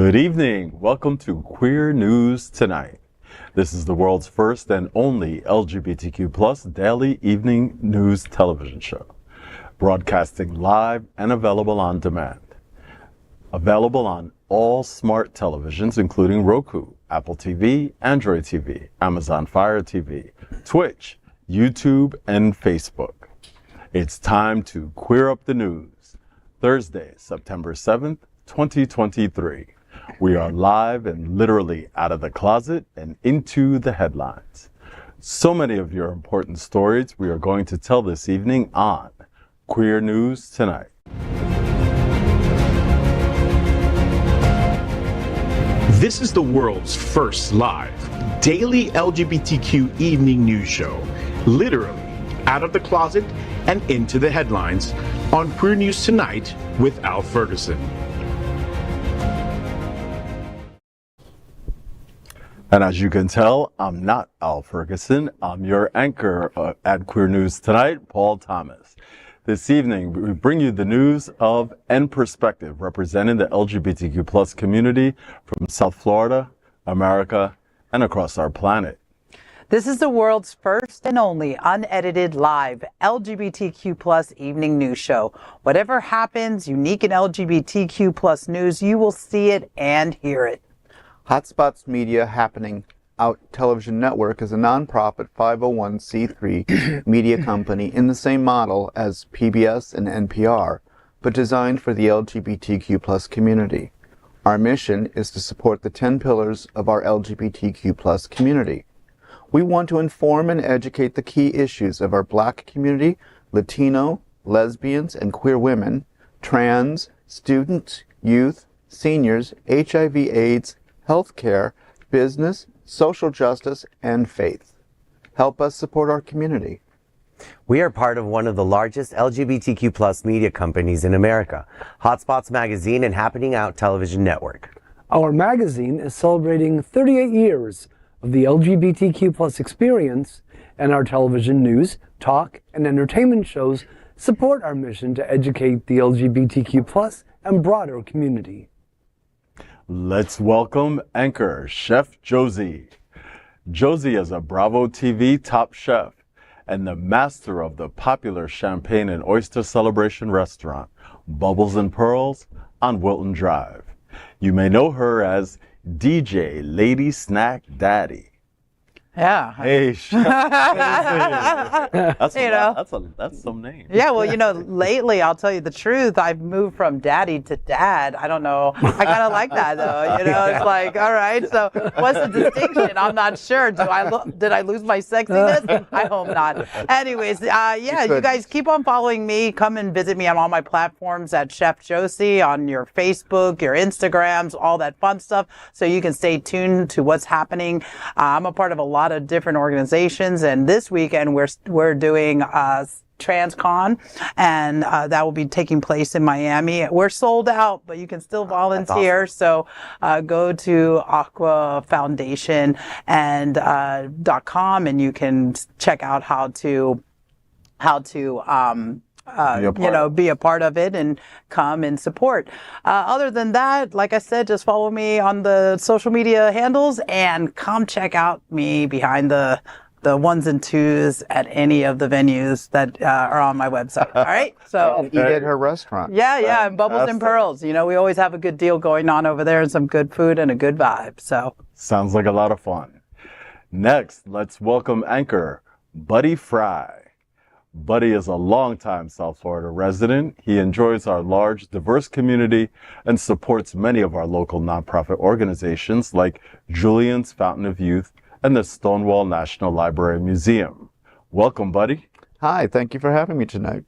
Good evening. Welcome to Queer News Tonight. This is the world's first and only LGBTQ plus daily evening news television show, broadcasting live and available on demand. Available on all smart televisions, including Roku, Apple TV, Android TV, Amazon Fire TV, Twitch, YouTube, and Facebook. It's time to queer up the news. Thursday, September 7th, 2023. We are live and literally out of the closet and into the headlines. So many of your important stories we are going to tell this evening on Queer News Tonight. This is the world's first live daily LGBTQ evening news show, literally out of the closet and into the headlines on Queer News Tonight with Al Ferguson. And as you can tell, I'm not Al Ferguson. I'm your anchor at Queer News Tonight, Paul Thomas. This evening, we bring you the news of and perspective representing the LGBTQ plus community from South Florida, America, and across our planet. This is the world's first and only unedited live LGBTQ plus evening news show. Whatever happens, unique in LGBTQ plus news, you will see it and hear it. Hotspots Media Happening Out Television Network is a nonprofit 501c3 media company in the same model as PBS and NPR, but designed for the LGBTQ plus community. Our mission is to support the 10 pillars of our LGBTQ plus community. We want to inform and educate the key issues of our Black community, Latino, lesbians and queer women, trans, students, youth, seniors, HIV/AIDS, healthcare, business, social justice, and faith. Help us support our community. We are part of one of the largest LGBTQ plus media companies in America, Hotspots Magazine and Happening Out Television Network. Our magazine is celebrating 38 years of the LGBTQ plus experience, and our television news, talk, and entertainment shows support our mission to educate the LGBTQ plus and broader community. Let's welcome anchor Chef Josie. Josie is a Bravo TV top chef and the master of the popular champagne and oyster celebration restaurant, Bubbles and Pearls on Wilton Drive. You may know her as DJ Lady Snack Daddy. Yeah. Hey, Chef. That's some name. Yeah, well, lately, I'll tell you the truth, I've moved from daddy to dad. I don't know. I kind of like that, though. It's like, all right, so what's the distinction? I'm not sure. Did I lose my sexiness? I hope not. Anyways, you guys keep on following me. Come and visit me on all my platforms at Chef Josie, on your Facebook, your Instagrams, all that fun stuff, so you can stay tuned to what's happening. I'm a part of a lot of different organizations, and this weekend we're doing TransCon, and that will be taking place in Miami. We're sold out, but you can still volunteer. Awesome. So go to Aqua Foundation and .com, and you can check out how to be a part of it and come and support. Other than that, like I said, just follow me on the social media handles and come check out me behind the ones and twos at any of the venues that are on my website. All right. So eat at her restaurant. Yeah, and Bubbles and Pearls. We always have a good deal going on over there and some good food and a good vibe. So sounds like a lot of fun. Next, let's welcome anchor Buddy Frey. Buddy is a longtime South Florida resident. He enjoys our large, diverse community and supports many of our local nonprofit organizations like Julian's Fountain of Youth and the Stonewall National Library Museum. Welcome, Buddy. Hi, thank you for having me tonight.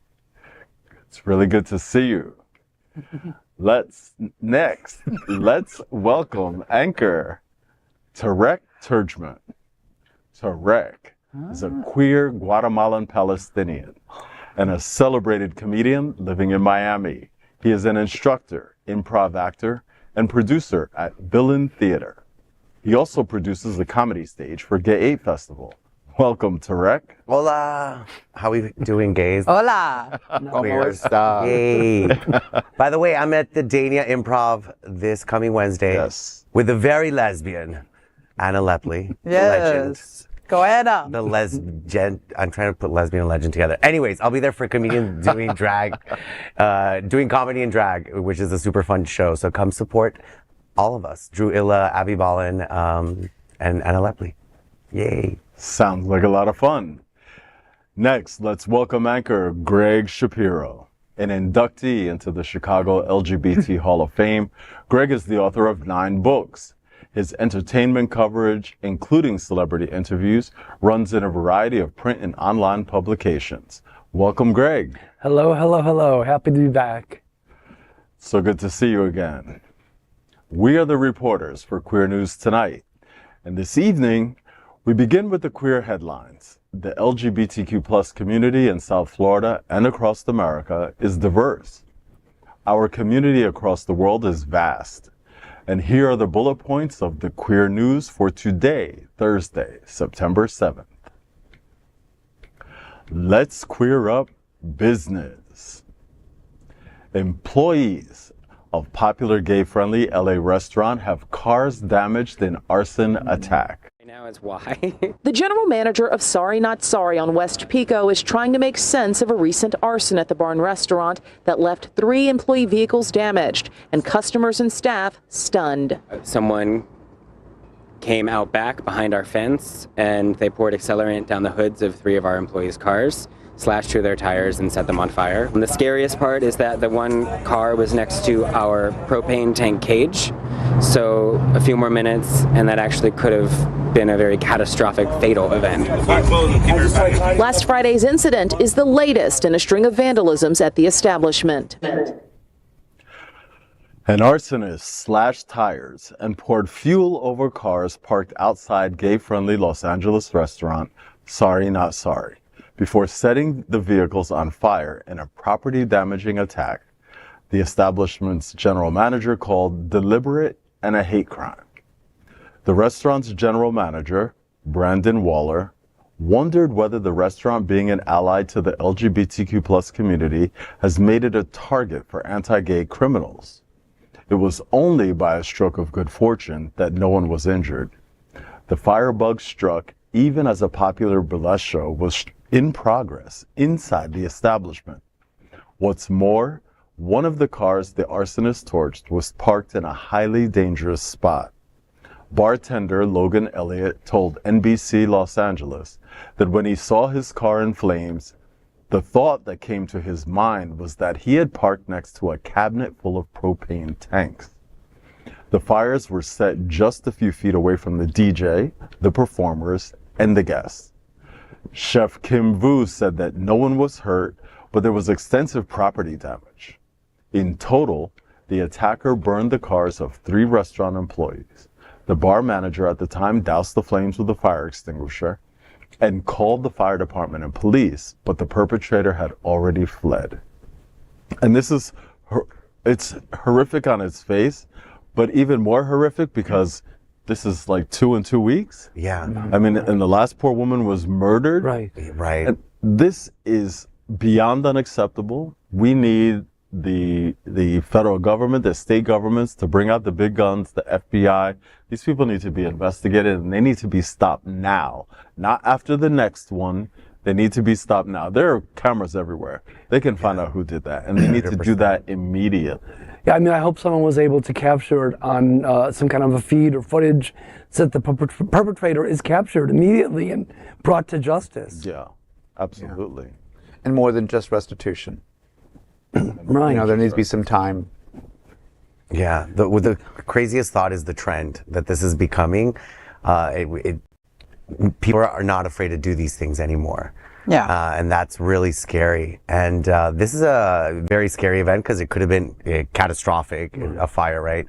It's really good to see you. Let's welcome anchor Tarek Turjman. Tarek is a queer Guatemalan Palestinian and a celebrated comedian living in Miami. He is an instructor, improv actor, and producer at Villain Theater. He also produces the comedy stage for Gay 8 Festival, Welcome, Tarek. Hola. How we doing, gays? Hola. ¿Cómo está? Yay. By the way, I'm at the Dania Improv this coming Wednesday Yes. with the very lesbian Anna Lepley. Legend. Yes. Go ahead. The lesbian. I'm trying to put lesbian and legend together. Anyways, I'll be there for comedians doing drag, doing comedy and drag, which is a super fun show. So come support all of us. Drew Illa, Abby Ballin, and Anna Lepley. Yay. Sounds like a lot of fun. Next, let's welcome anchor Gregg Shapiro, an inductee into the Chicago LGBT Hall of Fame. Gregg is the author of 9 books. His entertainment coverage, including celebrity interviews, runs in a variety of print and online publications. Welcome, Gregg. Hello, hello, hello. Happy to be back. So good to see you again. We are the reporters for Queer News Tonight. And this evening, we begin with the queer headlines. The LGBTQ plus community in South Florida and across America is diverse. Our community across the world is vast. And here are the bullet points of the queer news for today, Thursday, September 7th. Let's queer up business. Employees of popular gay-friendly LA restaurant have cars damaged in arson attack. Now is why. The general manager of Sorry Not Sorry on West Pico is trying to make sense of a recent arson at the Barn restaurant that left 3 employee vehicles damaged and customers and staff stunned. Someone came out back behind our fence and they poured accelerant down the hoods of 3 of our employees' cars, slashed 2 of their tires and set them on fire. And the scariest part is that the one car was next to our propane tank cage. So a few more minutes and that actually could have been a very catastrophic, fatal event. Last Friday's incident is the latest in a string of vandalisms at the establishment. An arsonist slashed tires and poured fuel over cars parked outside gay-friendly Los Angeles restaurant, Sorry Not Sorry, before setting the vehicles on fire in a property-damaging attack the establishment's general manager called deliberate and a hate crime. The restaurant's general manager, Brandon Waller, wondered whether the restaurant, being an ally to the LGBTQ plus community, has made it a target for anti-gay criminals. It was only by a stroke of good fortune that no one was injured. The firebug struck even as a popular burlesque show was in progress inside the establishment. What's more, one of the cars the arsonist torched was parked in a highly dangerous spot. Bartender Logan Elliott told NBC Los Angeles that when he saw his car in flames, the thought that came to his mind was that he had parked next to a cabinet full of propane tanks. The fires were set just a few feet away from the DJ, the performers, and the guests. Chef Kim Vu said that no one was hurt, but there was extensive property damage. In total, the attacker burned the cars of 3 restaurant employees. The bar manager at the time doused the flames with a fire extinguisher and called the fire department and police, but the perpetrator had already fled. And this is, it's horrific on its face, but even more horrific because this is like 2 in 2 weeks. Yeah. I mean, and the last poor woman was murdered. Right. Right. And this is beyond unacceptable. We need the federal government, the state governments to bring out the big guns, the FBI. These people need to be investigated and they need to be stopped now, not after the next one. They need to be stopped now. There are cameras everywhere. They can find out who did that, and they need to do that immediately. Yeah, I mean, I hope someone was able to capture it on some kind of a feed or footage so that the perpetrator is captured immediately and brought to justice. Yeah, absolutely. And more than just restitution. Right. You know, there needs to be some time. Yeah, the craziest thought is the trend that this is becoming. People are not afraid to do these things anymore. Yeah. And that's really scary. And this is a very scary event because it could have been catastrophic, a fire, right?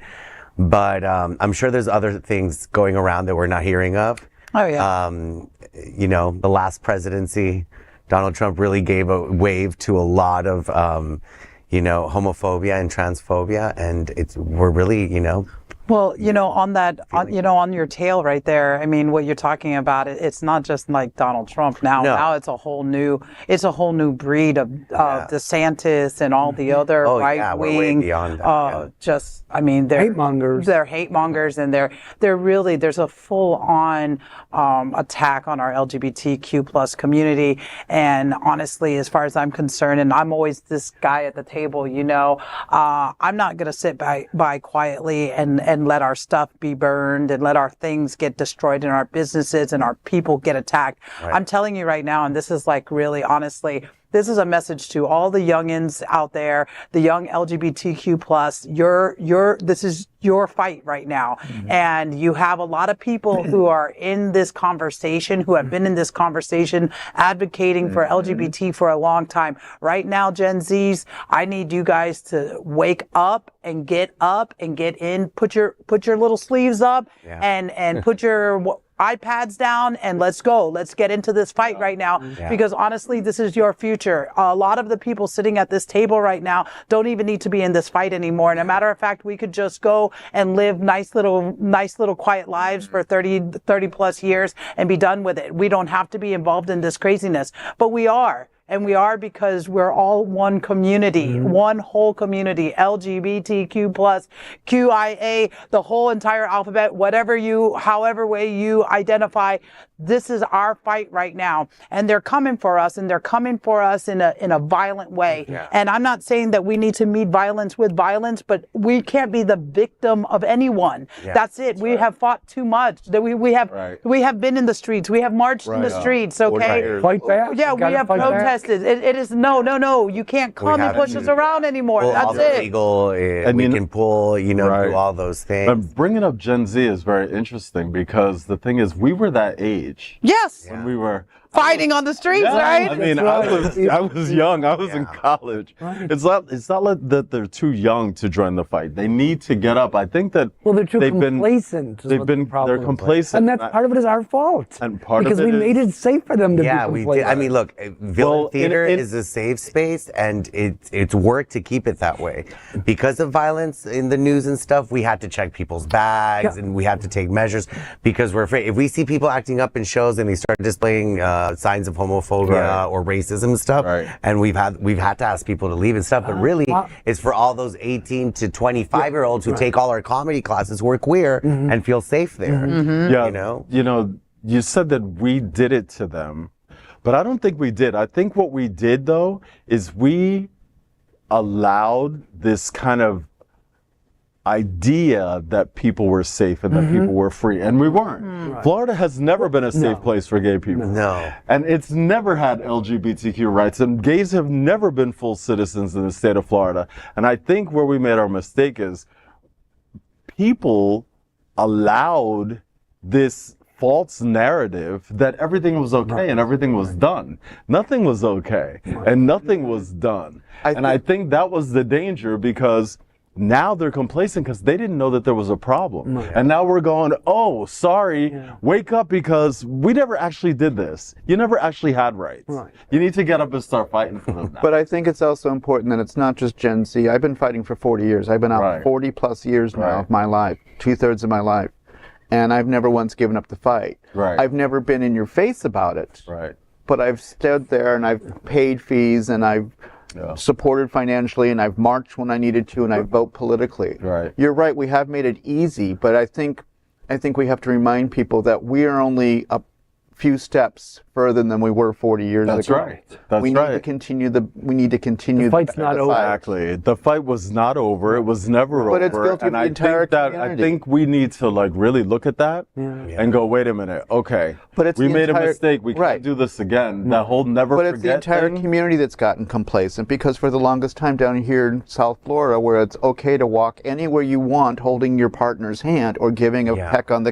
But I'm sure there's other things going around that we're not hearing of. Oh, yeah. You know, the last presidency, Donald Trump really gave a wave to a lot of, you know, homophobia and transphobia. And we're really, you know, Well, on your tail right there. I mean, what you're talking about, it's not just like Donald Trump now. No. Now it's a whole new breed of DeSantis and all the other right wing. They're hate mongers. They're hate mongers, and they're really, there's a full on attack on our LGBTQ plus community. And honestly, as far as I'm concerned, and I'm always this guy at the table, I'm not going to sit by quietly and let our stuff be burned and let our things get destroyed and our businesses and our people get attacked. Right. I'm telling you right now, and this is like really honestly, this is a message to all the youngins out there, the young LGBTQ plus. This is your fight right now. Mm-hmm. And you have a lot of people who are in this conversation, who have been in this conversation, advocating for LGBT for a long time. Right now, Gen Zs, I need you guys to wake up and get in, put your little sleeves up and put your iPads down and let's go. Let's get into this fight right now because honestly, this is your future. A lot of the people sitting at this table right now don't even need to be in this fight anymore. And a matter of fact, we could just go and live nice little quiet lives for 30 plus years and be done with it. We don't have to be involved in this craziness, but we are. And we are because we're all one community, one whole community, LGBTQ plus, QIA, the whole entire alphabet, however way you identify. This is our fight right now. And they're coming for us, and they're coming for us in a violent way. Yeah. And I'm not saying that we need to meet violence with violence, but we can't be the victim of anyone. Yeah, that's it. We have fought too much. We have been in the streets. We have marched in the streets, okay? Fight back. Yeah, we have protested. It is no. You can't come and push us around anymore. That's it. Legal, we can pull, do all those things. But bringing up Gen Z is very interesting because the thing is, we were that age. Yes. When we were fighting on the streets, right? I mean, I was young. I was in college. Right. It's not like that they're too young to join the fight. They need to get up. I think that they're too complacent. They're complacent, and that's part of it is our fault. And part because of it we made it safe for them to be complacent. We did. I mean, look, Villain Theater is a safe space, and it's worked to keep it that way. Because of violence in the news and stuff, we had to check people's bags and we had to take measures because we're afraid. If we see people acting up in shows and they start displaying signs of homophobia or racism and stuff, and we've had to ask people to leave and stuff, but really it's for all those 18 to 25-year-olds who take all our comedy classes who are queer and feel safe there. You said that we did it to them, but I don't think we did. I think what we did though is we allowed this kind of idea that people were safe and that people were free, and we weren't. Right. Florida has never been a safe place for gay people. No. And it's never had LGBTQ rights, and gays have never been full citizens in the state of Florida. And I think where we made our mistake is people allowed this false narrative that everything was okay and everything was done. Nothing was okay and nothing was done. I think that was the danger because now they're complacent because they didn't know that there was a problem. And now we're going, oh, sorry, wake up because we never actually did this. You never actually had rights. You need to get up and start fighting for them now. But I think it's also important that it's not just Gen Z. I've been fighting for 40 years. I've been out 40 plus years now of my life, 2/3 of my life. And I've never once given up the fight. I've never been in your face about it. But I've stood there and I've paid fees and I've supported financially, and I've marched when I needed to, and I vote politically. You're right, we have made it easy, but I think we have to remind people that we are only a few steps further than we were 40 years ago. We need to continue the fight's not over. Exactly. The fight was not over. It was never over. But it's built with the entire community. I think we need to really look at that and go, wait a minute, okay. We made a mistake. We can't do this again. That whole never forget But it's the entire community that's gotten complacent because for the longest time down here in South Florida where it's okay to walk anywhere you want holding your partner's hand or giving a peck on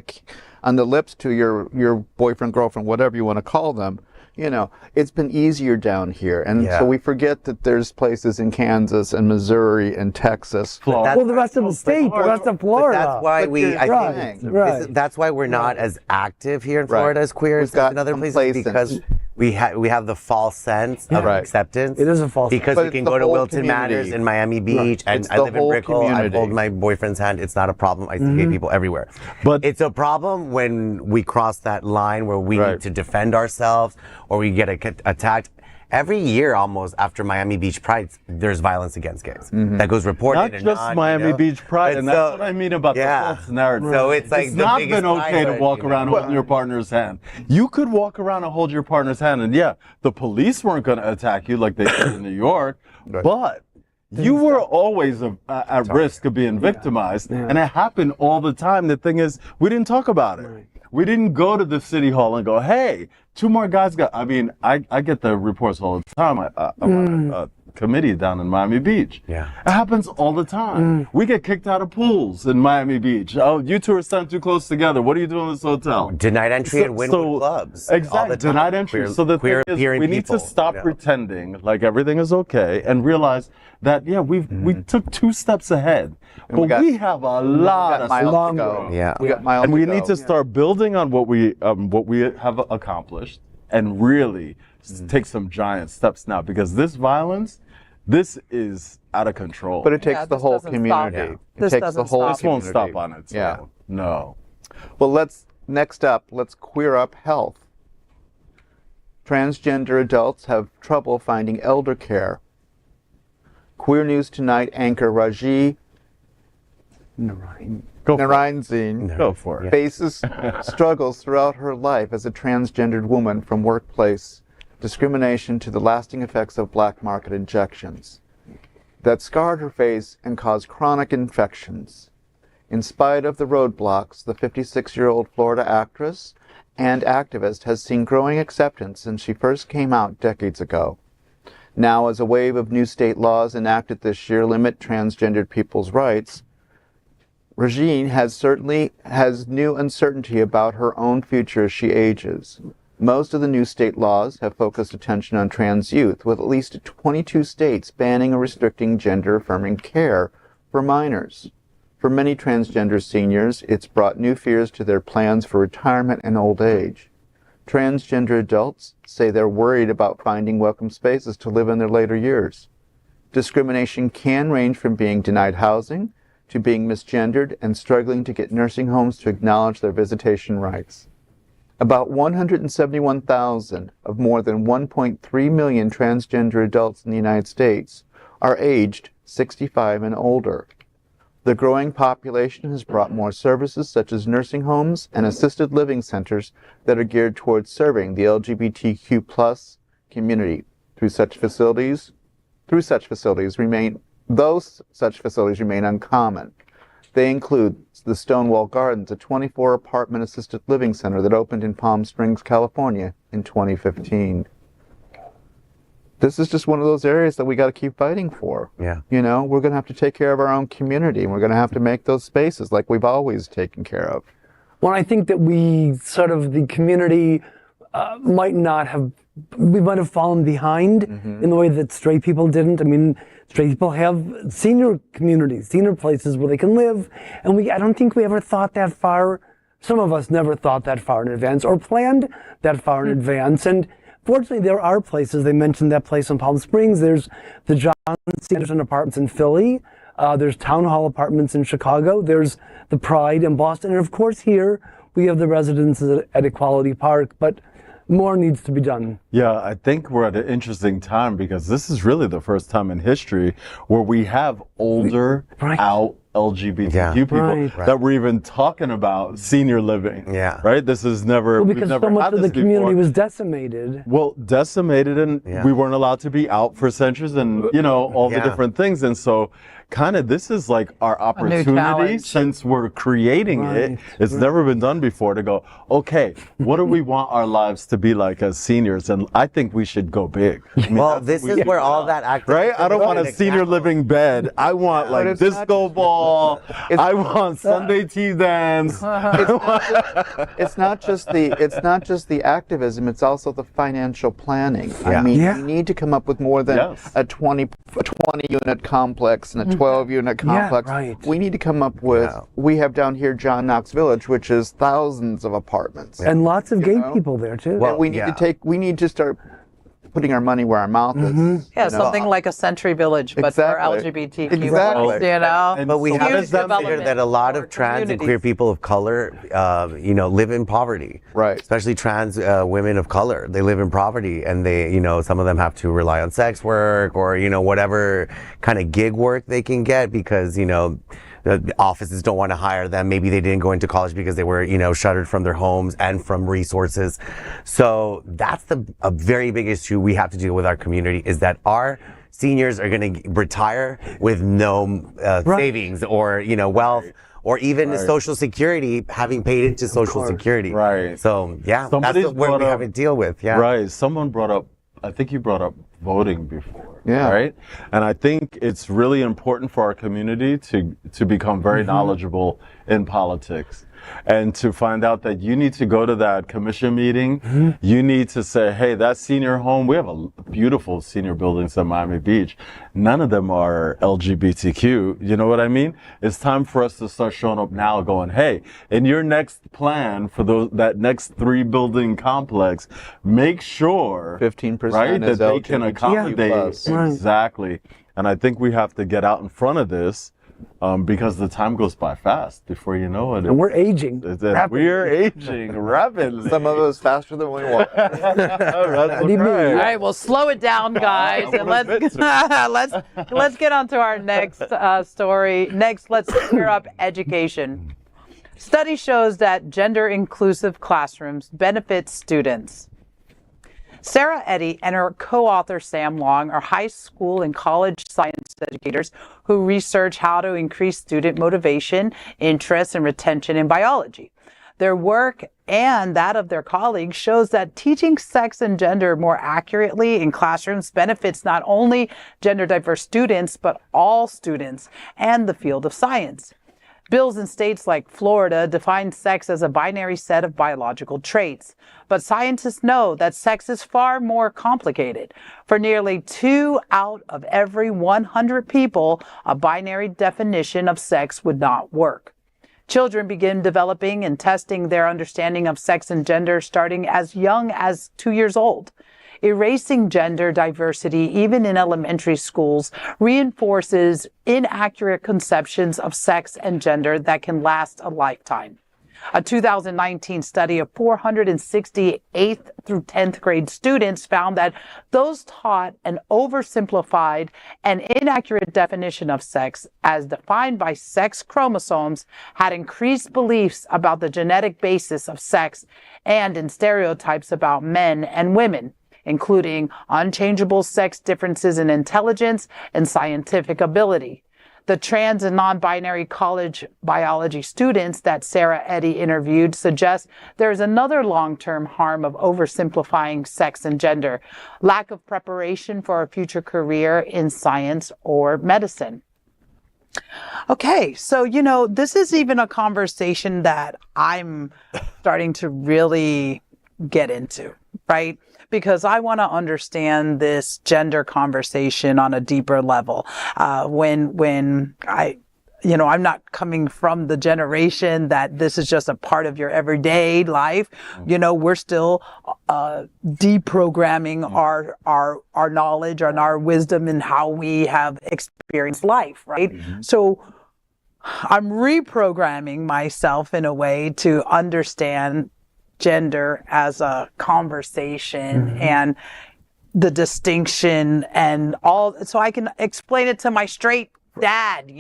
the lips to your boyfriend, girlfriend, whatever you want to call them, it's been easier down here. And so we forget that there's places in Kansas and Missouri and Texas. Well, the rest of the state, the rest of Florida. That's why that's why we're not as active here in Florida as queers in other places because we have the false sense of Right. acceptance. It is a false because But we it's can the go to whole Wilton community. Manors in Miami Beach, and It's I the live in whole Brickell. I community. hold my boyfriend's hand. It's not a problem. I see gay people everywhere. But- it's a problem when we cross that line where we Right. need to defend ourselves or we get attacked. Every year, almost after Miami Beach Pride, there's violence against gays that goes reported. Not and just not, Miami you know? Beach Pride, But and so- that's what I mean about the false narrative. So it's like the not biggest been okay to pride, walk you around know? holding your partner's hand. You could walk around and hold your partner's hand, and yeah, the police weren't going to attack you like they did in New York, but you were always at risk of being victimized, and it happened all the time. The thing is, we didn't talk about it. We didn't go to the city hall and go, hey, 2 more guys got. I mean, I get the reports all the time. I'm on a committee down in Miami Beach. Yeah. It happens all the time. We get kicked out of pools in Miami Beach. Oh, you two are standing too close together. What are you doing in this hotel? Denied entry at Wynwood clubs. Exactly, all the time. denied entry. So the thing is, appearing we need to people, stop you know? pretending like everything is okay and realize that, yeah, we took 2 steps ahead. And we But got- we have a lot of miles stuff to to go. go. Yeah. We got miles And we to need go. to start building on what we have accomplished and really take some giant steps now, because this violence, this is out of control. But it takes Yeah, the this whole doesn't community. stop. It This takes the doesn't whole stop. this won't community. stop on its Yeah. own. No. Well, next up, let's queer up health. Transgender adults have trouble finding elder care. Queer News Tonight anchor Raji Go for it. Narayanzine Go for it. faces struggles throughout her life as a transgendered woman, from workplace discrimination to the lasting effects of black market injections that scarred her face and caused chronic infections. In spite of the roadblocks, the 56-year-old Florida actress and activist has seen growing acceptance since she first came out decades ago. Now, as a wave of new state laws enacted this year limit transgendered people's rights, Regine has new uncertainty about her own future as she ages. Most of the new state laws have focused attention on trans youth, with at least 22 states banning or restricting gender-affirming care for minors. For many transgender seniors, it's brought new fears to their plans for retirement and old age. Transgender adults say they're worried about finding welcome spaces to live in their later years. Discrimination can range from being denied housing to being misgendered and struggling to get nursing homes to acknowledge their visitation rights. About 171,000 of more than 1.3 million transgender adults in the United States are aged 65 and older. The growing population has brought more services such as nursing homes and assisted living centers that are geared towards serving the LGBTQ+ community. Such facilities remain uncommon. They include the Stonewall Gardens, a 24-apartment assisted living center that opened in Palm Springs, California in 2015. This is just one of those areas that we got to keep fighting for. Yeah. You know, we're going to have to take care of our own community, and we're going to have to make those spaces like we've always taken care of. Well, I think that the community might have fallen behind in the way that straight people didn't. I mean, straight people have senior communities, senior places where they can live, and I don't think we ever thought that far. Some of us never thought that far in advance or planned that far in advance. And fortunately, there are places. They mentioned that place in Palm Springs. There's the John C. Anderson Apartments in Philly. There's Town Hall Apartments in Chicago. There's the Pride in Boston. And of course, here we have the residences at Equality Park. But more needs to be done. Yeah, I think we're at an interesting time, because this is really the first time in history where we have older, out LGBTQ people that we're even talking about senior living. Yeah. Right? This is never, Well, because so much of the community was decimated. Well, decimated, and we weren't allowed to be out for centuries and, all the different things. And so kind of this is like our opportunity, since we're creating it. It's never been done before, to go, okay, what do we want our lives to be like as seniors? And I think we should go big. I mean, this is where all that activism right? I don't want a senior living bed. I want like disco balls. ball. I want Sunday tea dance. It's not just the activism, it's also the financial planning. I mean, we need to come up with more than a 20 unit complex and a 12 unit complex. We need to come up with, we have down here John Knox Village, which is thousands of apartments. And lots of gay people there too. Well, we need to start putting our money where our mouth is. Yeah, something like a Century Village, but for LGBTQ. Exactly. You know? And but we have to consider that a lot of trans and queer people of color, live in poverty. Right. Especially trans women of color. They live in poverty, and they, some of them have to rely on sex work or, whatever kind of gig work they can get because, the offices don't want to hire them. Maybe they didn't go into college because they were, shuttered from their homes and from resources. So that's a very big issue we have to deal with our community, is that our seniors are going to retire with no savings or, wealth or even Social Security, having paid into Social Security. Right. So, that's what we have to deal with. Yeah. Right. Someone brought up, I think you brought up voting before. Yeah. Right. And I think it's really important for our community to become very knowledgeable in politics and to find out that you need to go to that commission meeting. You need to say, hey, that senior home, we have a beautiful senior buildings in Miami Beach. None of them are LGBTQ. You know what I mean? It's time for us to start showing up now going, hey, in your next plan for that next 3 building complex, make sure 15% right, that is they can accommodate. Exactly. And I think we have to get out in front of this because the time goes by fast before you know it. And we're aging. We're aging rapidly. Some of us faster than we want. All right, well, slow it down, guys, and let's get on to our next story. Next, let's clear up education. Study shows that gender-inclusive classrooms benefit students. Sarah Eddy and her co-author Sam Long are high school and college science educators who research how to increase student motivation, interest, and retention in biology. Their work and that of their colleagues shows that teaching sex and gender more accurately in classrooms benefits not only gender-diverse students, but all students and the field of science. Bills in states like Florida define sex as a binary set of biological traits. But scientists know that sex is far more complicated. For nearly 2 out of every 100 people, a binary definition of sex would not work. Children begin developing and testing their understanding of sex and gender starting as young as 2 years old. Erasing gender diversity, even in elementary schools, reinforces inaccurate conceptions of sex and gender that can last a lifetime. A 2019 study of 460 8th through 10th grade students found that those taught an oversimplified and inaccurate definition of sex, as defined by sex chromosomes, had increased beliefs about the genetic basis of sex and in stereotypes about men and women, including unchangeable sex differences in intelligence and scientific ability. The trans and non-binary college biology students that Sarah Eddy interviewed suggest there is another long-term harm of oversimplifying sex and gender: lack of preparation for a future career in science or medicine. Okay, so, this is even a conversation that I'm starting to really get into, right? Because I want to understand this gender conversation on a deeper level. When I'm not coming from the generation that this is just a part of your everyday life. We're still deprogramming our knowledge and our wisdom and how we have experienced life, right? Mm-hmm. So I'm reprogramming myself in a way to understand gender as a conversation and the distinction and all, so I can explain it to my straight dad,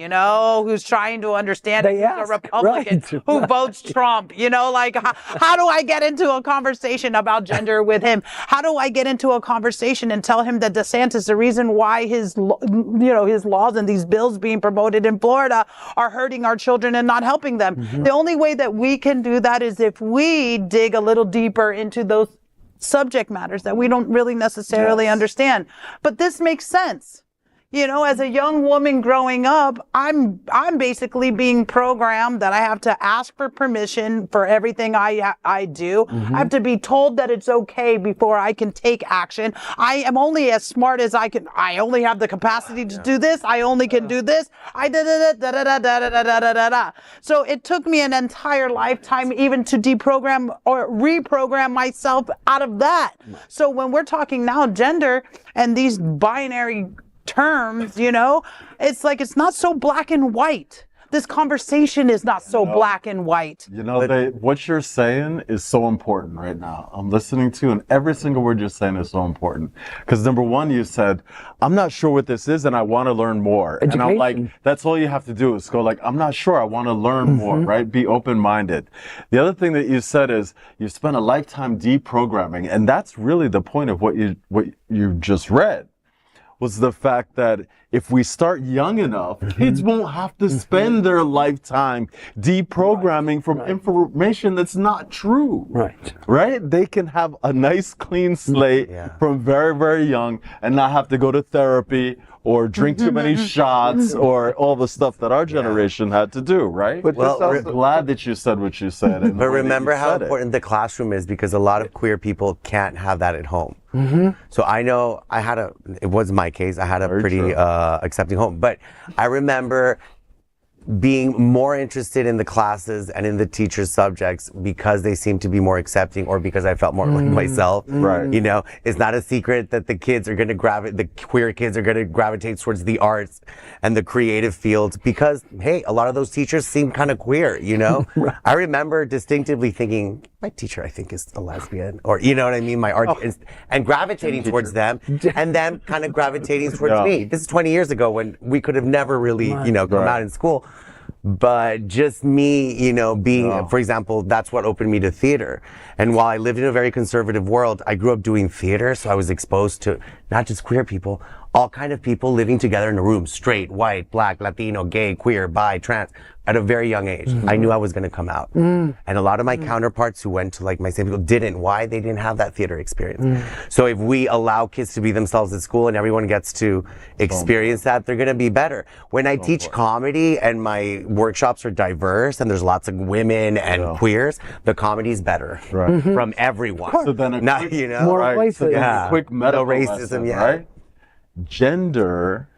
who's trying to understand who's a Republican who votes Trump, how do I get into a conversation about gender with him? How do I get into a conversation and tell him that DeSantis, the reason why his laws and these bills being promoted in Florida are hurting our children and not helping them? Mm-hmm. The only way that we can do that is if we dig a little deeper into those subject matters that we don't really necessarily understand. But this makes sense. You know, as a young woman growing up, I'm basically being programmed that I have to ask for permission for everything I do. I have to be told that it's okay before I can take action. I am only as smart as I can. I only have the capacity to do this. I only can do this. So it took me an entire lifetime even to deprogram or reprogram myself out of that. So when we're talking now gender and these binary terms, you know, it's like it's not so black and white. This conversation is not so black and white. You know, what you're saying is so important right now. I'm listening to, and every single word you're saying is so important. Because number one, you said, I'm not sure what this is, and I want to learn more. Education. And I'm like, that's all you have to do is go like, I'm not sure, I want to learn more, right? Be open-minded. The other thing that you said is you spent a lifetime deprogramming, and that's really the point of what you just read. Was the fact that if we start young enough, kids won't have to spend their lifetime deprogramming from information that's not true. Right? They can have a nice clean slate from very, very young and not have to go to therapy or drink too many shots or all the stuff that our generation had to do, right? But I'm glad that you said what you said. And but remember how important the classroom is, because a lot of queer people can't have that at home. So I know it was my case, I had a pretty accepting home, but I remember being more interested in the classes and in the teachers' subjects because they seemed to be more accepting, or because I felt more like myself. Right. You know, it's not a secret that the queer kids are going to gravitate towards the arts and the creative fields because, hey, a lot of those teachers seem kind of queer, you know? I remember distinctively thinking, my teacher, I think, is a lesbian, or, you know what I mean? My art, and gravitating towards them, and them kind of gravitating towards me. This is 20 years ago when we could have never really, you know, come out in school. But just me, you know, being, for example, that's what opened me to theater. And while I lived in a very conservative world, I grew up doing theater, so I was exposed to not just queer people, all kind of people living together in a room, straight, white, black, Latino, gay, queer, bi, trans, at a very young age. I knew I was going to come out. And a lot of my counterparts who went to like my same people didn't. Why? They didn't have that theater experience. So if we allow kids to be themselves at school and everyone gets to experience that, they're going to be better. When I teach comedy and my workshops are diverse and there's lots of women and queers, the comedy's better from everyone. So then you know, more places. So then a quick medical no racism, lesson, right? Gender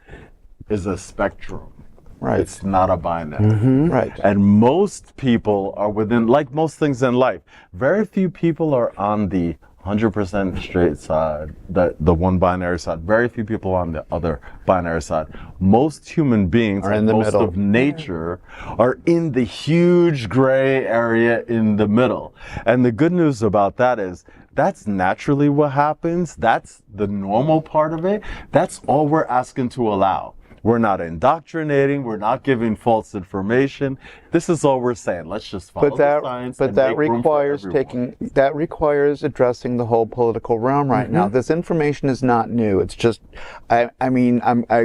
is a spectrum. Right. It's not a binary. Right. And most people are within, like most things in life, very few people are on the 100% straight side, the one binary side. Very few people on the other binary side. Most human beings, are in the most middle. of nature, are in the huge gray area in the middle. And the good news about that is that's naturally what happens. That's the normal part of it. That's all we're asking to allow. We're not indoctrinating. We're not giving false information. This is all we're saying. Let's just follow the science. But that requires addressing the whole political realm right now. This information is not new. It's just, I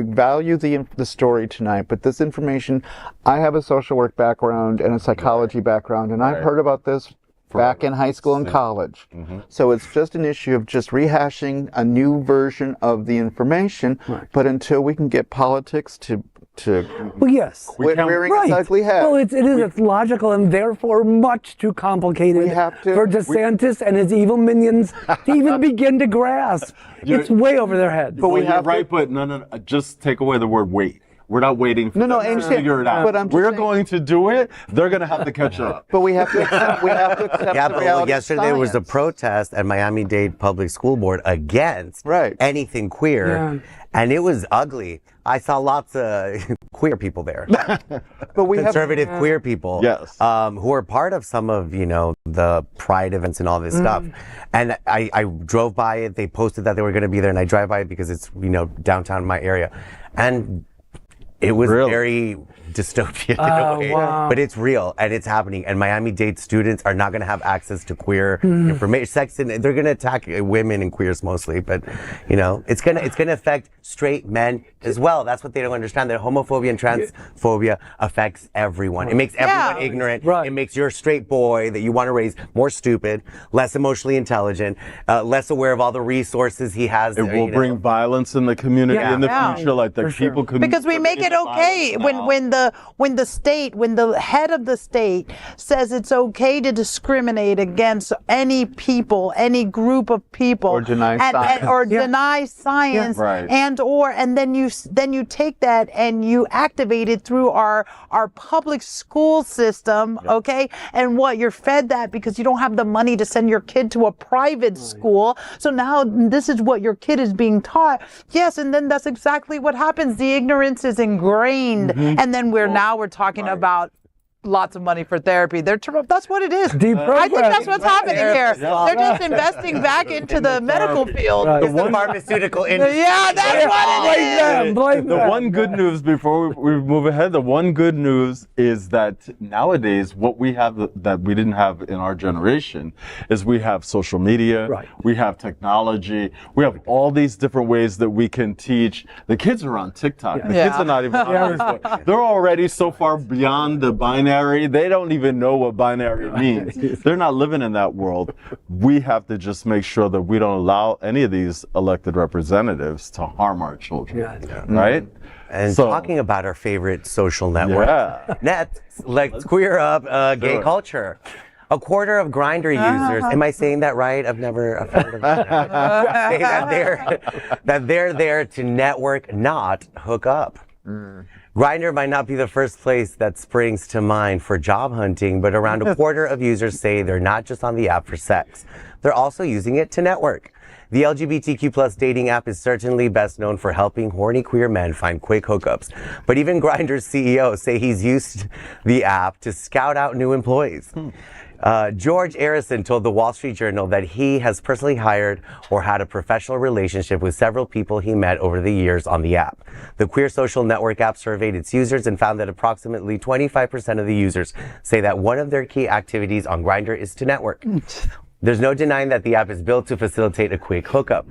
value the story tonight, but this information, I have a social work background and a psychology background, and I've heard about this back in high school and college. So it's just an issue of just rehashing a new version of the information, but until we can get politics to Well, yes. rearing its ugly head. Well, it's logical and therefore much too complicated for DeSantis and his evil minions to even begin to grasp. It's way over their heads. But we have but no, just take away the word wait. We're not waiting for them to figure it out. But we're going to do it. They're going to have to catch up. But we have to accept, the reality yesterday of there was a science. protest at Miami-Dade Public School Board against anything queer, and it was ugly. I saw lots of queer people there, but we conservative queer people, who are part of some of the pride events and all this stuff. And I drove by it. They posted that they were going to be there, and I drive by it because it's downtown my area, and it was very dystopian in a way, but it's real and it's happening. And Miami-Dade students are not going to have access to queer information, sex, and they're going to attack women and queers mostly. But it's going to affect straight men, as well. That's what they don't understand. That homophobia and transphobia affects everyone. It makes everyone ignorant. Right. It makes your straight boy that you want to raise more stupid, less emotionally intelligent, less aware of all the resources he has. It will bring violence in the community in the future, like the people could. Because we make it okay when the head of the state says it's okay to discriminate against any people, any group of people, or deny science, deny science, and then you take that and you activate it through our public school system, okay? And you're fed that because you don't have the money to send your kid to a private school. So now this is what your kid is being taught. Yes, and then that's exactly what happens. The ignorance is ingrained, and then we're talking about lots of money for therapy. That's what it is. I think that's what's happening here. They're just investing back into the medical field. The pharmaceutical industry. Yeah, that's what it is. The one good news before we move ahead, the one good news is that nowadays what we have that we didn't have in our generation is we have social media, we have technology, we have all these different ways that we can teach. The kids are on TikTok. The kids are not even on Facebook. They're already so far beyond the binary. They don't even know what binary means. They're not living in that world. We have to just make sure that we don't allow any of these elected representatives to harm our children, right? And talking about our favorite social network, let's queer up gay culture. A quarter of Grindr users, am I saying that right? I've heard of that. Say that they're there to network, not hook up. Grindr might not be the first place that springs to mind for job hunting, but around a quarter of users say they're not just on the app for sex. They're also using it to network. The LGBTQ plus dating app is certainly best known for helping horny queer men find quick hookups. But even Grindr's CEO say he's used the app to scout out new employees. George Arson told the Wall Street Journal that he has personally hired or had a professional relationship with several people he met over the years on the app. The queer social network app surveyed its users and found that approximately 25% of the users say that one of their key activities on Grindr is to network. There's no denying that the app is built to facilitate a quick hookup.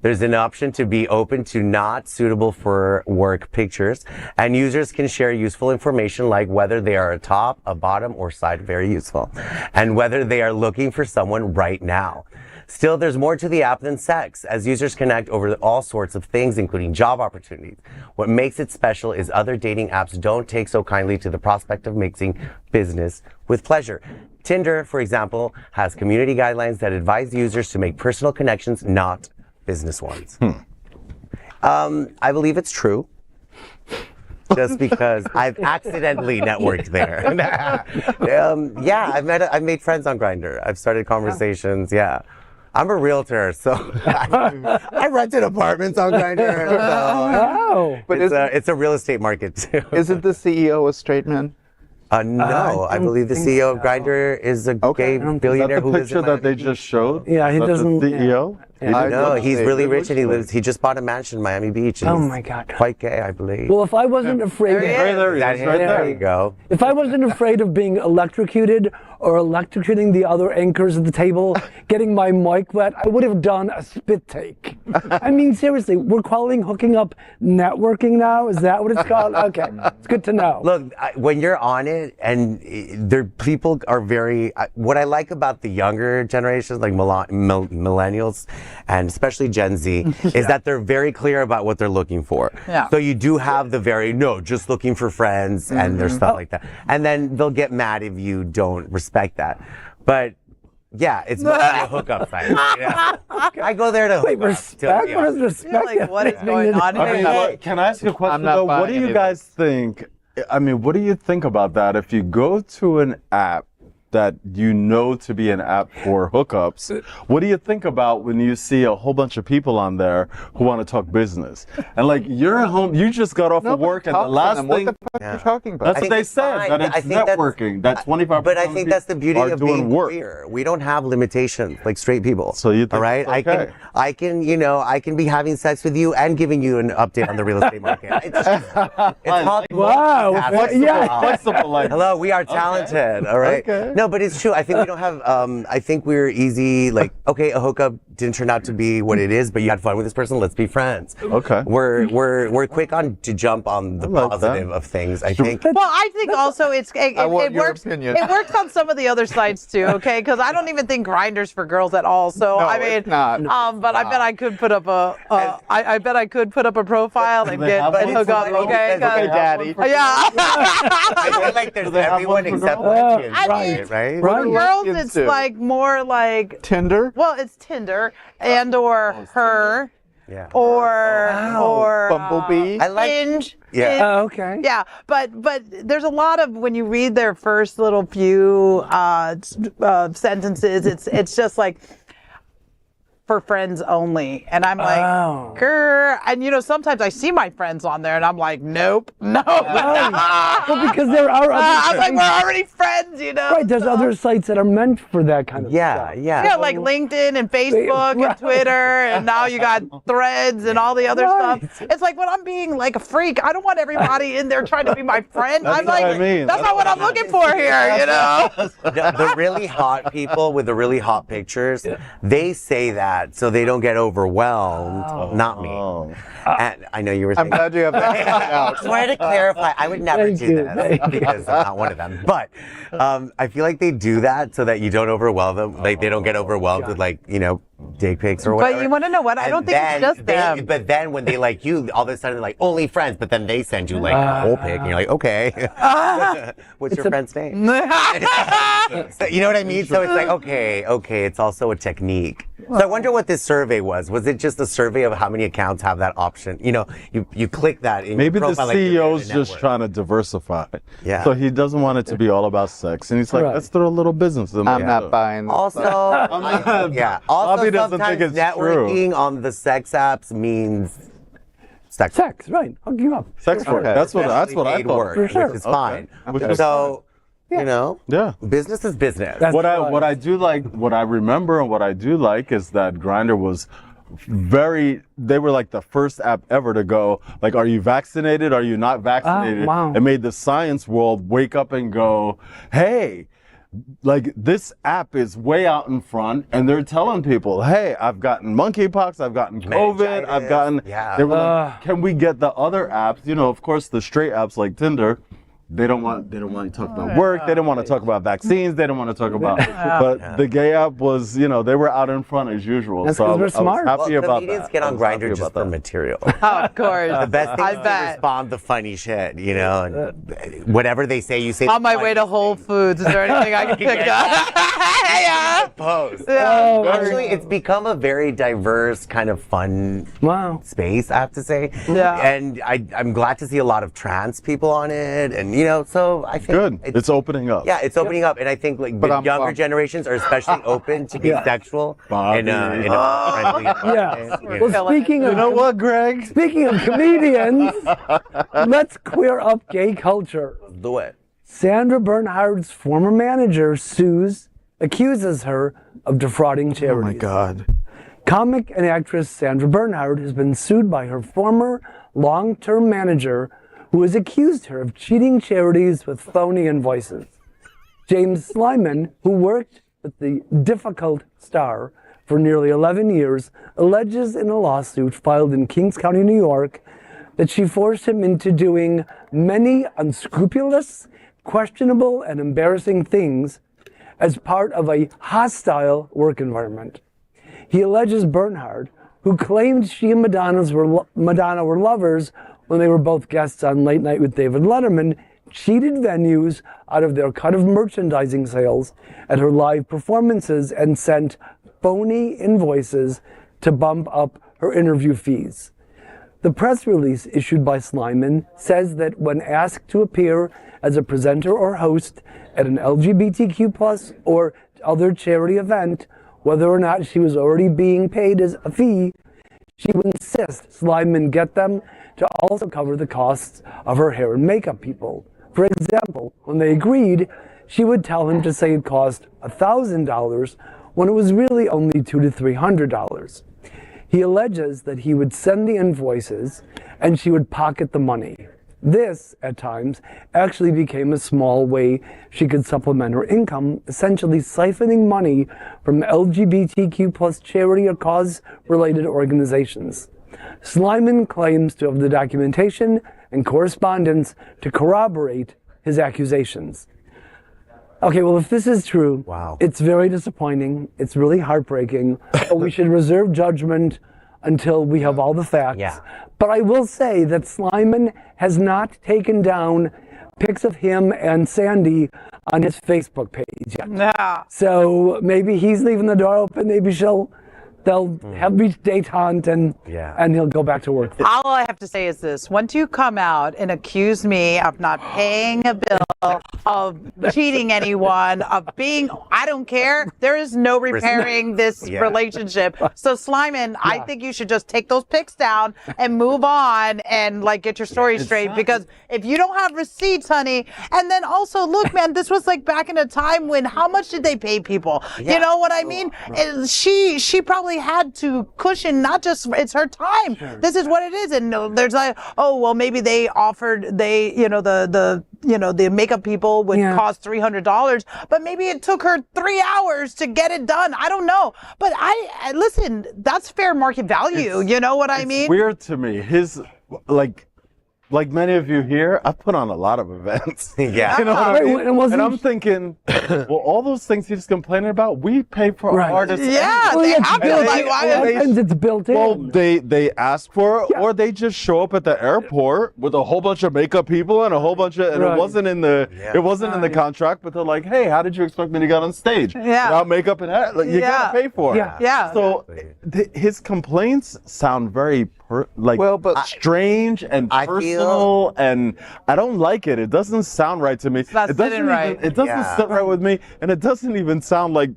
There's an option to be open to not suitable for work pictures, and users can share useful information like whether they are a top, a bottom, or side, very useful, and whether they are looking for someone right now. Still, there's more to the app than sex, as users connect over all sorts of things, including job opportunities. What makes it special is other dating apps don't take so kindly to the prospect of mixing business with pleasure. Tinder, for example, has community guidelines that advise users to make personal connections, not business ones. I believe it's true. Just because I've accidentally networked there. I've made friends on Grindr. I've started conversations. Yeah, I'm a realtor, so I rented apartments on Grindr. So but it's a real estate market too. Isn't the CEO a straight man? No, I believe the CEO of Grindr is a gay billionaire who lives in the picture that they just showed. Yeah, he doesn't. The CEO. No, he's really rich and he just bought a mansion in Miami Beach. Oh my God. Quite gay, I believe. Well, if I wasn't afraid, there you go. If I wasn't afraid of being electrocuted or electrocuting the other anchors at the table, getting my mic wet, I would have done a spit take. I mean, seriously, we're calling hooking up networking now? Is that what it's called? Okay, it's good to know. Look, when you're on it, and people are very, what I like about the younger generations, like millennials, and especially Gen Z, is that they're very clear about what they're looking for. Yeah. So you do have just looking for friends, and there's stuff like that. And then they'll get mad if you don't respect that. But yeah, it's mostly a hookup site. Yeah. I go there to hook respect? What is respect? Like, what is going on here? Can I ask you a question though? What do you guys think? I mean, what do you think about that? If you go to an app that you know to be an app for hookups, what do you think about when you see a whole bunch of people on there who want to talk business? And like, you're at home, you just got off of work, and the last thing... What the fuck are you talking about? That's what they said, that it's networking. That's 25% But I think that's the beauty of being queer. We don't have limitations like straight people. So you think all right? Okay. I can be having sex with you and giving you an update on the real estate market. It's called wow. Flexible, like. Hello, we are talented, all right? Okay. No, No, but it's true. I think we don't have. I think we're easy. Like, okay, a hookup didn't turn out to be what it is, but you had fun with this person. Let's be friends. Okay. We're quick on to jump on the like positive that. of things. I think. Well, I think also it want your works. opinion. It works on some of the other sites too. Okay, because I don't even think Grindr's for girls at all. So No, I mean, it's not. but I bet I could put up I bet I could put up a profile and get have and one hook for up. girls? Okay, Okay, Daddy. yeah. I feel like there's they have everyone one for except girls? lesbians, I right? Right. Girls, Lesbians it's too. like more like Tinder? well, it's Tinder and or her Yeah. or Bumblebee? I like. Hinge. Yeah. Okay. Yeah, but there's a lot of when you read their first little few sentences, it's just like for friends only, and I'm like, Oh. grr. And you know, sometimes I see my friends on there, and I'm like, nope, no. Well, because there are I'm other like, we're already friends, you know. right. There's other sites that are meant for that kind of Yeah. stuff. Yeah. Yeah, like LinkedIn and Facebook and Right. Twitter, and now you got Threads and all the other Right. stuff. It's like when I'm being like a freak, I don't want everybody in there trying to be my friend. I'm what like, I mean. that's not what I'm looking for here, you know? The really hot people with the really hot pictures, they say that so they don't get overwhelmed. Not me. Oh. And I know you were I'm saying. glad you have that out. I wanted to clarify. I would never Thank do you. this because I'm not one of them. But I feel like they do that so that you don't overwhelm them. Like they don't get overwhelmed with like dick pics or whatever. But you want to know what? I don't think it's just them. But then when they like you, all of a sudden they're like only friends. But then they send you like a whole pic, and you're like, okay, what's your friend's name? So, you know what I mean? So it's like okay, it's also a technique. So I wonder what this survey was. Was it just a survey of how many accounts have that option? You know, you click that in Maybe your the profile, like you're in a CEO's just network. trying to diversify. Yeah. So he doesn't want it to be all about sex, and he's like, Right. let's throw a little business in I'm there. not buying this. Also, yeah. Also, Bobby doesn't sometimes think it's networking on the sex apps means sex. Sex, right? Hooking up. Sex work. Okay. That's what I Paid thought. work, For sure. which is fine. Which is So, you know, Yeah. business is business. That's What right. I do like, what I remember and what I do like is that Grindr was they were like the first app ever to go, like, are you vaccinated? Are you not vaccinated? wow. It made the science world wake up and go, hey, like this app is way out in front and they're telling people, hey, I've gotten monkeypox, I've gotten COVID, I've gotten, Yeah. they were like, can we get the other apps? You know, of course, the straight apps like Tinder, they don't want to talk about work. They don't want to talk about vaccines. They don't want to talk about. But the gay app was, they were out in front as usual. That's so 'cause we're I was smart. happy about comedians that. get I on was happy Grindr just about for that. material. Of course. The best thing I is to bet. respond to funny shit, and whatever they say, you say. On my way to Whole Foods, is there anything I can pick up? Yeah. Post. Oh, Actually, it's become a very diverse kind of fun wow. space, I have to say. Yeah. And I'm glad to see a lot of trans people on it, and so I think Good. It's opening up. Yeah, it's opening up, and I think like the I'm younger bummed. generations are especially open to being sexual in a friendly Yeah. way, Well, speaking of You know what, Greg? speaking of comedians, let's queer up gay culture. Do it. Sandra Bernhard's former manager accuses her of defrauding charities. Oh my God. Comic and actress Sandra Bernhard has been sued by her former long-term manager who has accused her of cheating charities with phony invoices. James Slyman, who worked with the difficult star for nearly 11 years, alleges in a lawsuit filed in Kings County, New York, that she forced him into doing many unscrupulous, questionable, and embarrassing things as part of a hostile work environment. He alleges Bernhard, who claimed she and Madonna were lovers when they were both guests on Late Night with David Letterman, cheated venues out of their cut of merchandising sales at her live performances and sent phony invoices to bump up her interview fees. The press release issued by Slyman says that when asked to appear as a presenter or host at an LGBTQ+ or other charity event, whether or not she was already being paid as a fee, she would insist Slyman get them to also cover the costs of her hair and makeup people. For example, when they agreed, she would tell him to say it cost $1,000 when it was really only $200 to $300. He alleges that he would send the invoices and she would pocket the money. This, at times, actually became a small way she could supplement her income, essentially siphoning money from LGBTQ plus charity or cause-related organizations. Slyman claims to have the documentation and correspondence to corroborate his accusations. Okay, well, if this is true, Wow. it's very disappointing. It's really heartbreaking. But we should reserve judgment until we have all the facts. Yeah. But I will say that Slyman has not taken down pics of him and Sandy on his Facebook page yet. Yeah. So maybe he's leaving the door open. Maybe they'll have reached detente and he'll go back to work. All I have to say is this. Once you come out and accuse me of not paying a bill, of cheating anyone, of being, I don't care. There is no repairing this relationship. So Slyman, I think you should just take those pics down and move on and like get your story straight. Because if you don't have receipts, honey, and then also look, man, this was like back in a time when how much did they pay people? You know what I mean? And she probably had to cushion, not just it's her time. This is what it is. And there's like, oh well, maybe they offered the makeup people would cost $300, but maybe it took her 3 hours to get it done. I don't know, but I listen. That's fair market value. You know what I mean? Weird to me. His like many of you here, I've put on a lot of events. Yeah. You know what I mean? It And I'm thinking, well, all those things he's complaining about, we pay for our artists. Yeah, Well, they it's have to. built Like, in. why- And it's built in. Well, they ask for it, or they just show up at the airport with a whole bunch of makeup people and a whole bunch of, and it wasn't in the in the contract, but they're like, hey, how did you expect me to get on stage without makeup and hair? Like, you gotta pay for it. Yeah. So his complaints sound very strange and I personal, and I don't like it. It doesn't sound right to me. not It doesn't sitting right. It doesn't sit right with me, and it doesn't even sound like.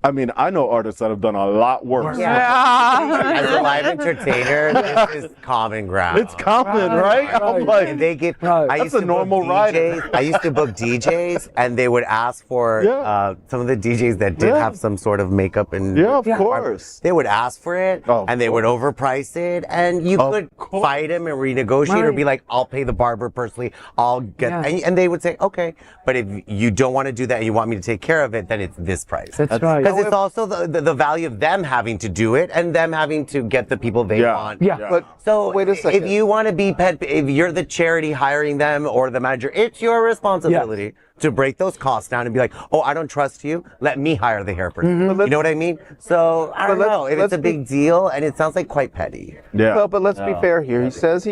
I mean, I know artists that have done a lot worse. As a live entertainer, this is common ground. It's common, right? I'm like, And they get. Right. I That's used a to normal book rider. DJs. I used to book DJs, and they would ask for some of the DJs that did have some sort of makeup and. yeah, of course. They would ask for it, Oh, of and they would overprice it, and you could course. fight them and renegotiate, or be like, "I'll pay the barber personally. I'll get," and they would say, "Okay." But if you don't want to do that and you want me to take care of it, then it's this price. That's right. Because it's also the value of them having to do it and them having to get the people they want. Yeah. But So wait a second. if you want to be if you're the charity hiring them or the manager, it's your responsibility to break those costs down and be like, oh, I don't trust you. Let me hire the hair person. You know what I mean? So I don't know if it's a big deal, and it sounds like quite petty. Yeah. Well, but let's be fair here. He says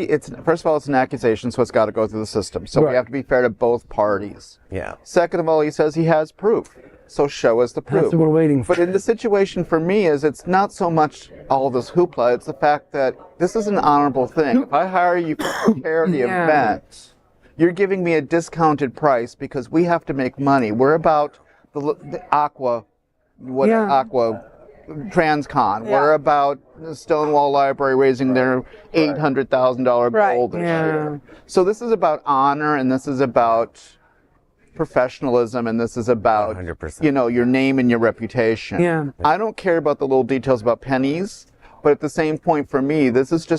first of all, it's an accusation, so it's got to go through the system. So we have to be fair to both parties. Yeah. Second of all, he says he has proof. So show us the proof. That's what we're waiting for. But in the situation for me it's not so much all this hoopla, it's the fact that this is an honorable thing. If I hire you for a charity event, you're giving me a discounted price because we have to make money. We're about the Aqua Transcon. Yeah. We're about the Stonewall Library raising their $800,000 goal this year. So this is about honor, and this is about professionalism, and this is about 100%. your name and your reputation. Yeah. I don't care about the little details about pennies, but at the same point, for me, this is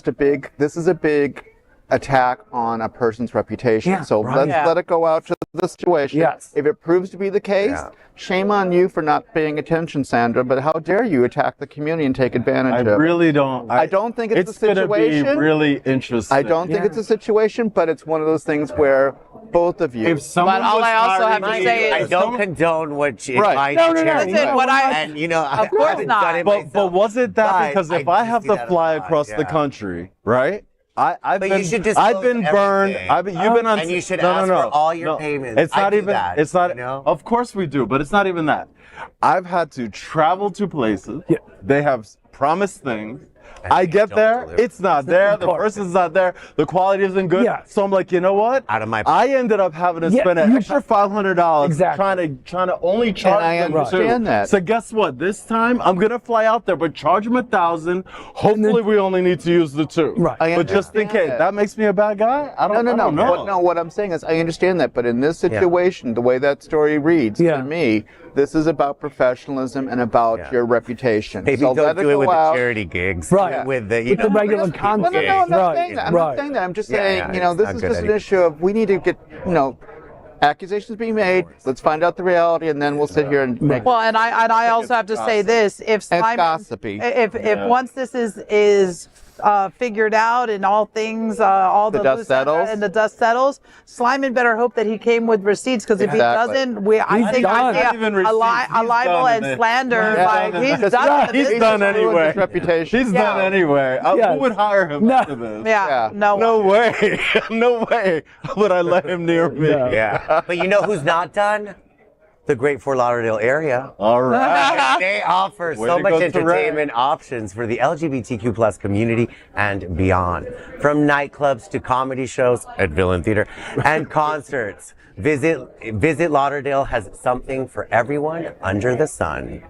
a big attack on a person's reputation. Yeah, So let's let it go out to the situation. Yes. If it proves to be the case, shame on you for not paying attention, Sandra, but how dare you attack the community and take advantage of it. I really don't. I don't think it's a gonna situation. be really interesting. I don't think it's a situation, but it's one of those things where both of you. If someone But all was I also have hiring to me- say is- I don't condone what you Right. invite No, charity. Listen, what I- and Of course haven't not. done it But myself. was it that But because if I have see to that a fly lot, across the yeah. country, right? I've But been, you should disclose I've been burned. everything. You've been on. And you should no, ask no, no, for all your no. payments. It's I not do even. that, It's not. you know? Of course we do, but it's not even that. I've had to travel to places. Yeah. They have promised things. I get don't there, deliver. it's not there, the person's not there, the quality isn't good. Yeah. So I'm like, you know what? Out of my I ended up having to Yeah, spend an you- extra $500 Exactly. trying to only charge I them understand two. that. So guess what? This time I'm gonna fly out there, but charge them $1,000. Hopefully we only need to use the two. Right. I But just in understand case, that. that makes me a bad guy? I don't know. What I'm saying is, I understand that, but in this situation, the way that story reads, Yeah. to me, This is about professionalism and about your reputation. Maybe so don't let do it with the out. charity gigs. Right. With the, With the regular content. No, I'm not Right, saying that. I'm right. not saying that. I'm just Yeah, saying, yeah, this it's is not just good an idea. issue of we need to get, accusations being made. Let's find out the reality, and then we'll sit here and make. Well, and I also have to say this: if Simon, gossipy. if once this is figured out and all things, all The the dust loose settles? ends and the dust settles, Simon better hope that he came with receipts, because if he Exactly. doesn't, I think done. I Not even a receipts. libel He's and done. slander. He's Like done. he's That's done. right. with He's this. done ruined anyway. his reputation. He's Yeah. done anyway. Yeah. Who would hire him No. after this? Yeah, Yeah. no way. No way would I let him near me. Yeah. Yeah. But you know who's not done? The great Fort Lauderdale area. All right. They offer Way so to much go, Tarek. entertainment options for the LGBTQ plus community and beyond. From nightclubs to comedy shows at Villain Theater and concerts. Visit Lauderdale has something for everyone under the sun.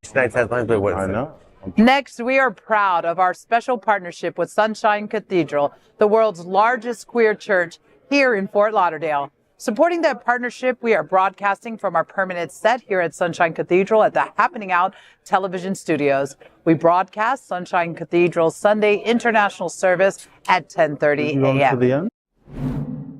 Tonight's headlines, but what is I it? know. Next, we are proud of our special partnership with Sunshine Cathedral, the world's largest queer church here in Fort Lauderdale. Supporting that partnership, we are broadcasting from our permanent set here at Sunshine Cathedral at the Happening Out television studios. We broadcast Sunshine Cathedral's Sunday International Service at 10:30 You going to a.m. the end?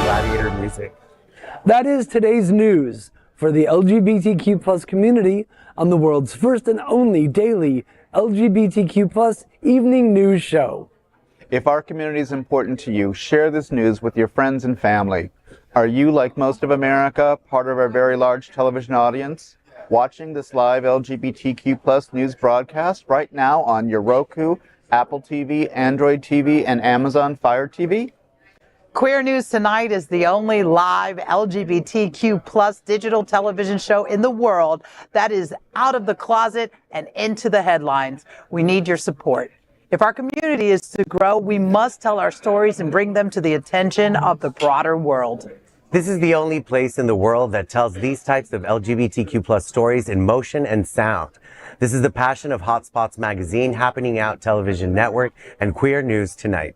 Gladiator music. That is today's news for the LGBTQ plus community on the world's first and only daily LGBTQ plus evening news show. If our community is important to you, share this news with your friends and family. Are you, like most of America, part of our very large television audience? Watching this live LGBTQ plus news broadcast right now on your Roku, Apple TV, Android TV, and Amazon Fire TV? Queer News Tonight is the only live LGBTQ plus digital television show in the world that is out of the closet and into the headlines. We need your support. If our community is to grow, we must tell our stories and bring them to the attention of the broader world. This is the only place in the world that tells these types of LGBTQ plus stories in motion and sound. This is the passion of Hotspots Magazine, Happening Out Television Network, and Queer News Tonight.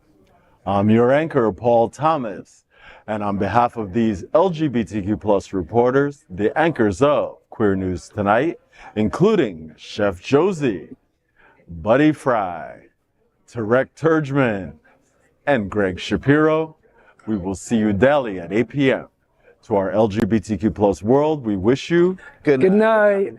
I'm your anchor, Paul Thomas. And on behalf of these LGBTQ plus reporters, the anchors of Queer News Tonight, including Chef Josie, Buddy Frey, Tarek Turjman, and Gregg Shapiro, we will see you daily at 8 p.m. To our LGBTQ plus world, we wish you Good night.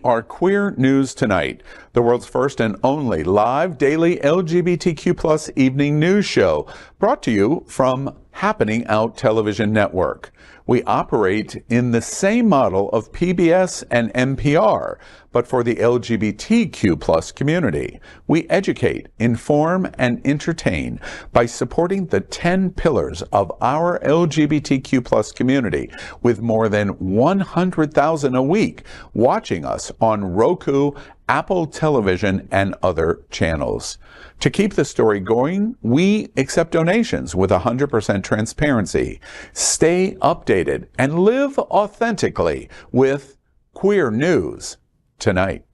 are Queer News Tonight, the world's first and only live daily LGBTQ plus evening news show, brought to you from Happening Out Television Network. We operate in the same model of PBS and NPR, but for the LGBTQ plus community. We educate, inform, and entertain by supporting the 10 pillars of our LGBTQ plus community, with more than 100,000 a week watching us on Roku, Apple Television, and other channels. To keep the story going, we accept donations with 100% transparency. Stay updated and live authentically with Queer News Tonight.